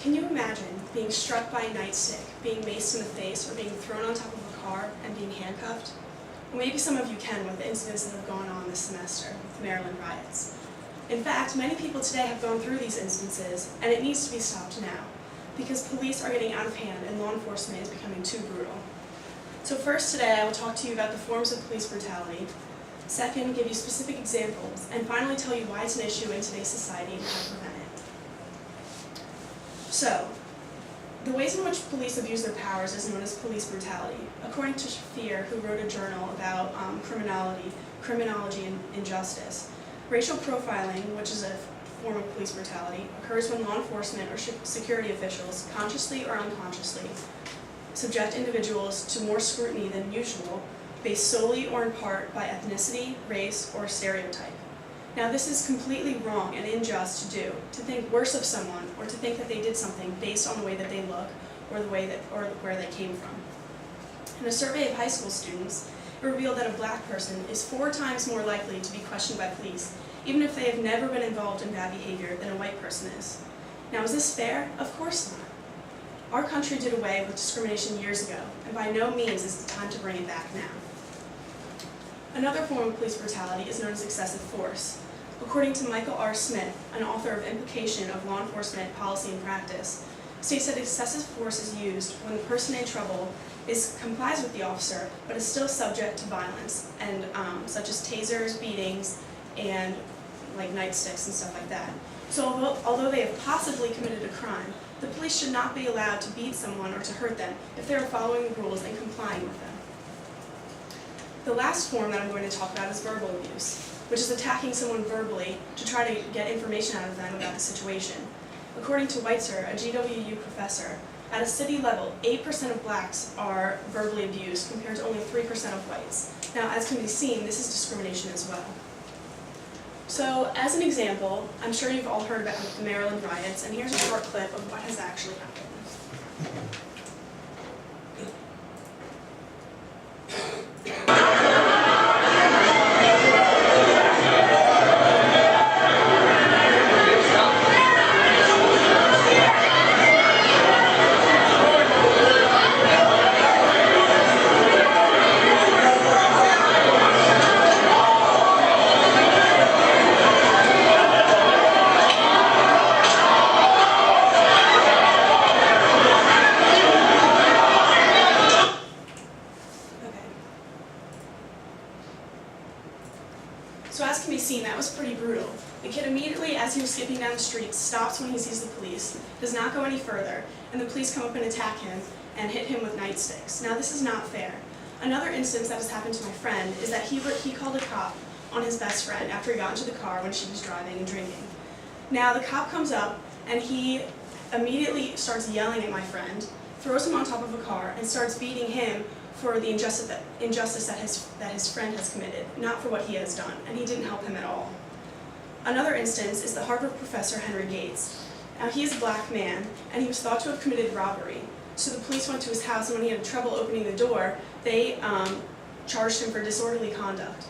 Can you imagine being struck by a nightstick, being maced in the face, or being thrown on top of a car and being handcuffed? Well, maybe some of you can with the incidents that have gone on this semester with the Maryland riots. In fact, many people today have gone through these instances, and it needs to be stopped now, because police are getting out of hand and law enforcement is becoming too brutal. So first today, I will talk to you about the forms of police brutality. Second, give you specific examples, and finally tell you why it's an issue in today's society and how to prevent it. So, the ways in which police abuse their powers is known as police brutality. According to Shafir, who wrote a journal about criminology and injustice, racial profiling, which is a form of police brutality, occurs when law enforcement or security officials, consciously or unconsciously, subject individuals to more scrutiny than usual, based solely or in part by ethnicity, race, or stereotype. Now, this is completely wrong and unjust to do, to think worse of someone or to think that they did something based on the way that they look or where they came from. In a survey of high school students, it revealed that a black person is 4 times more likely to be questioned by police, even if they have never been involved in bad behavior, than a white person is. Now, is this fair? Of course not. Our country did away with discrimination years ago, and by no means is it time to bring it back now. Another form of police brutality is known as excessive force. According to Michael R. Smith, an author of Implication of Law Enforcement Policy and Practice, states that excessive force is used when the person in trouble complies with the officer, but is still subject to violence, and such as tasers, beatings, and like nightsticks and stuff like that. So although they have possibly committed a crime, the police should not be allowed to beat someone or to hurt them if they are following the rules and complying with them. The last form that I'm going to talk about is verbal abuse, which is attacking someone verbally to try to get information out of them about the situation. According to Weitzer, a GWU professor, at a city level, 8% of blacks are verbally abused compared to only 3% of whites. Now, as can be seen, this is discrimination as well. So, as an example, I'm sure you've all heard about the Maryland riots, and here's a short clip of what has actually happened. So as can be seen, that was pretty brutal. The kid immediately, as he was skipping down the street, stops when he sees the police, does not go any further, and the police come up and attack him and hit him with nightsticks. Now, this is not fair. Another instance that has happened to my friend is that he called a cop on his best friend after he got into the car when she was driving and drinking. Now, the cop comes up and he immediately starts yelling at my friend, throws him on top of a car, and starts beating him for the injustice that his friend has committed, not for what he has done, and he didn't help him at all. Another instance is the Harvard professor Henry Gates. Now, he is a black man, and he was thought to have committed robbery. So the police went to his house, and when he had trouble opening the door, they charged him for disorderly conduct.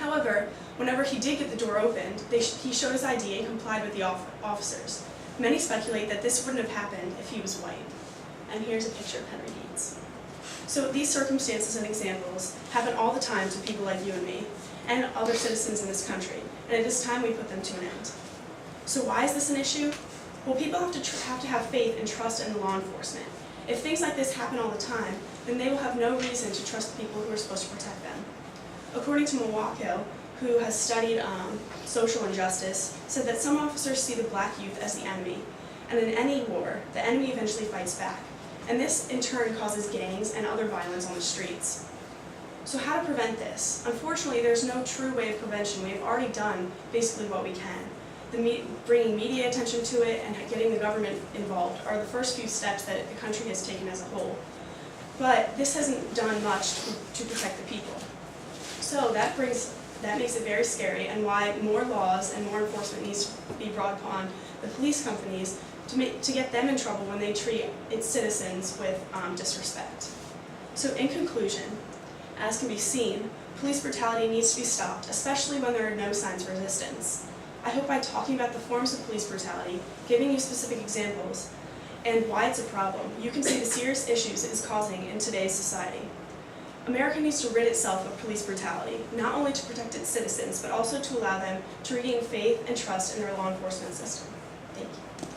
However, whenever he did get the door opened, he showed his ID and complied with the officers. Many speculate that this wouldn't have happened if he was white. And here's a picture of Henry Gates. So these circumstances and examples happen all the time to people like you and me, and other citizens in this country, and it is time we put them to an end. So why is this an issue? Well, people have to have faith and trust in law enforcement. If things like this happen all the time, then they will have no reason to trust the people who are supposed to protect them. According to Milwaukee, who has studied social injustice, said that some officers see the black youth as the enemy, and in any war, the enemy eventually fights back. And this, in turn, causes gangs and other violence on the streets. So how to prevent this? Unfortunately, there's no true way of prevention. We have already done basically what we can. Bringing media attention to it and getting the government involved are the first few steps that the country has taken as a whole. But this hasn't done much to protect the people. So that makes it very scary, and why more laws and more enforcement needs to be brought upon the police companies to get them in trouble when they treat its citizens with disrespect. So in conclusion, as can be seen, police brutality needs to be stopped, especially when there are no signs of resistance. I hope by talking about the forms of police brutality, giving you specific examples, and why it's a problem, you can see the serious issues it is causing in today's society. America needs to rid itself of police brutality, not only to protect its citizens, but also to allow them to regain faith and trust in their law enforcement system. Thank you.